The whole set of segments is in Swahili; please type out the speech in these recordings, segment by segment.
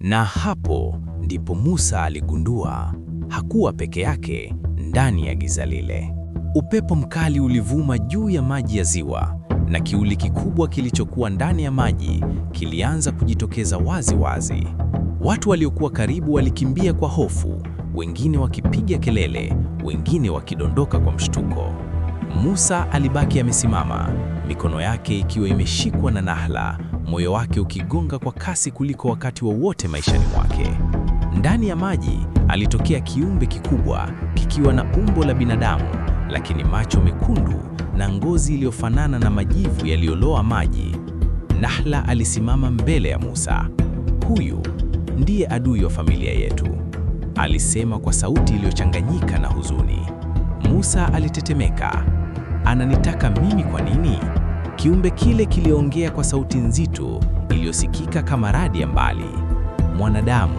Na hapo ndipo Musa aligundua hakuwa peke yake ndani ya giza lile. Upepo mkali ulivuma juu ya maji ya ziwa, na kiuli kikubwa kilichokuwa ndani ya maji kilianza kujitokeza wazi wazi. Watu waliokuwa karibu walikimbia kwa hofu, wengine wakipiga kelele, wengine wakidondoka kwa mshtuko. Musa alibaki amesimama, mikono yake ikiwa imeshikwa na Nahla, moyo wake ukigonga kwa kasi kuliko wakati wowote maishani mwake. Ndani ya maji alitokea kiumbe kikubwa kikiwa na umbo la binadamu, lakini macho mekundu na ngozi iliyofanana na majivu yaliyoloa maji. Nahla alisimama mbele ya Musa. "Huyu ndiye adui wa familia yetu," alisema kwa sauti iliyochanganyika na huzuni. Musa alitetemeka. "Ananitaka mimi kwa nini?" Kiumbe kile kiliongea kwa sauti nzito iliyosikika kama radi ya mbali. "Mwanadamu,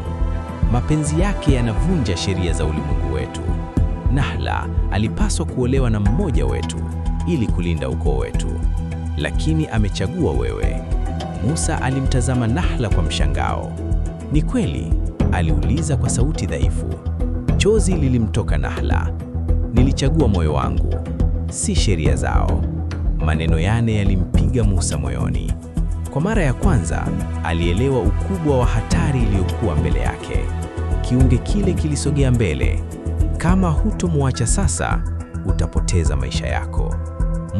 mapenzi yake yanavunja sheria za ulimwengu wetu. Nahla alipaswa kuolewa na mmoja wetu ili kulinda ukoo wetu, lakini amechagua wewe." Musa alimtazama Nahla kwa mshangao. "Ni kweli?" aliuliza kwa sauti dhaifu. Chozi lilimtoka Nahla. "Nilichagua moyo wangu, si sheria zao." Maneno yale yalimpiga Musa moyoni. Kwa mara ya kwanza alielewa ukubwa wa hatari iliyokuwa mbele yake. Kiumbe kile kilisogea mbele. "Kama hutomwacha sasa, utapoteza maisha yako."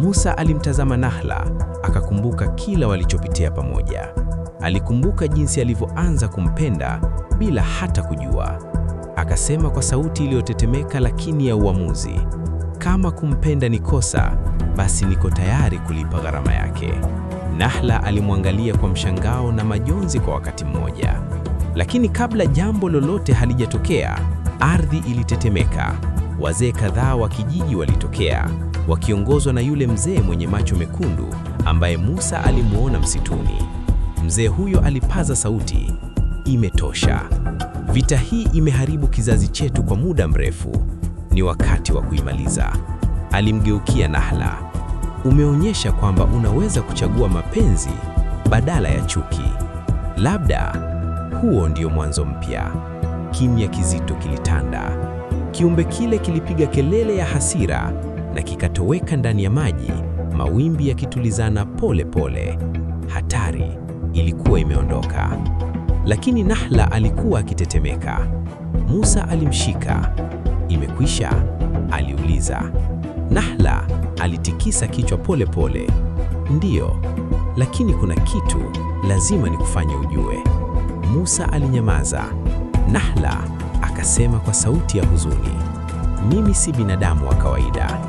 Musa alimtazama Nahla, akakumbuka kila walichopitia pamoja. Alikumbuka jinsi alivyoanza kumpenda bila hata kujua. Akasema kwa sauti iliyotetemeka lakini ya uamuzi, "Kama kumpenda ni kosa, basi niko tayari kulipa gharama yake." Nahla alimwangalia kwa mshangao na majonzi kwa wakati mmoja. Lakini kabla jambo lolote halijatokea, ardhi ilitetemeka. Wazee kadhaa wa kijiji walitokea, wakiongozwa na yule mzee mwenye macho mekundu ambaye Musa alimuona msituni. Mzee huyo alipaza sauti, "Imetosha. Vita hii imeharibu kizazi chetu kwa muda mrefu. Ni wakati wa kuimaliza." Alimgeukia Nahla. "Umeonyesha kwamba unaweza kuchagua mapenzi badala ya chuki. Labda huo ndio mwanzo mpya." Kimya kizito kilitanda. Kiumbe kile kilipiga kelele ya hasira na kikatoweka ndani ya maji, mawimbi yakitulizana pole pole. Hatari ilikuwa imeondoka. Lakini Nahla alikuwa akitetemeka. Musa alimshika. "Imekwisha?" aliuliza. Nahla alitikisa kichwa pole pole. "Ndiyo, lakini kuna kitu lazima nikufanye ujue." Musa alinyamaza. Nahla akasema kwa sauti ya huzuni, "Mimi si binadamu wa kawaida.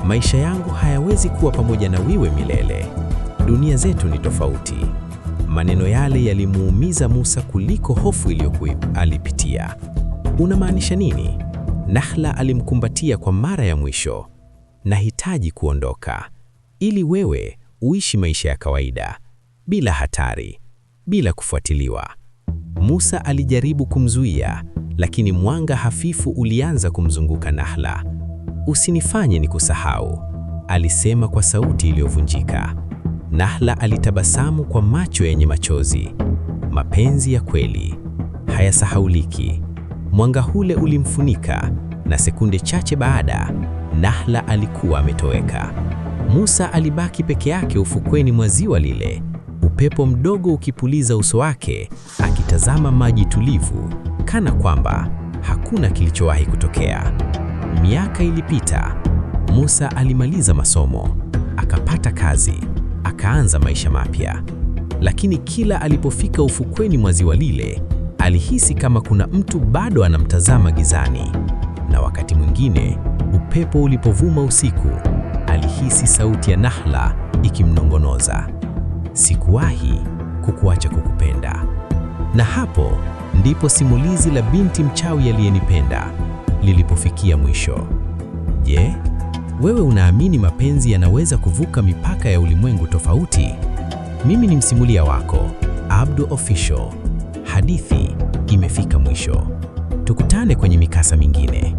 Maisha yangu hayawezi kuwa pamoja na wewe milele. Dunia zetu ni tofauti." Maneno yale yalimuumiza Musa kuliko hofu iliyokuwa alipitia. "Unamaanisha nini?" Nahla alimkumbatia kwa mara ya mwisho. "Nahitaji kuondoka ili wewe uishi maisha ya kawaida, bila hatari, bila kufuatiliwa." Musa alijaribu kumzuia, lakini mwanga hafifu ulianza kumzunguka Nahla. "Usinifanye nikusahau," alisema kwa sauti iliyovunjika. Nahla alitabasamu kwa macho yenye machozi. Mapenzi ya kweli hayasahauliki. Mwanga ule ulimfunika, na sekunde chache baada, Nahla alikuwa ametoweka. Musa alibaki peke yake ufukweni mwa ziwa lile, upepo mdogo ukipuliza uso wake, akitazama maji tulivu, kana kwamba hakuna kilichowahi kutokea. Miaka ilipita. Musa alimaliza masomo, akapata kazi, akaanza maisha mapya. Lakini kila alipofika ufukweni mwa ziwa lile, alihisi kama kuna mtu bado anamtazama gizani. Na wakati mwingine, upepo ulipovuma usiku, alihisi sauti ya Nahla ikimnongonoza, "Sikuwahi kukuacha kukupenda." Na hapo ndipo simulizi la binti mchawi aliyenipenda lilipofikia mwisho. Je, wewe unaamini mapenzi yanaweza kuvuka mipaka ya ulimwengu tofauti? Mimi ni msimulia wako, Abdul Official. Hadithi imefika mwisho. Tukutane kwenye mikasa mingine.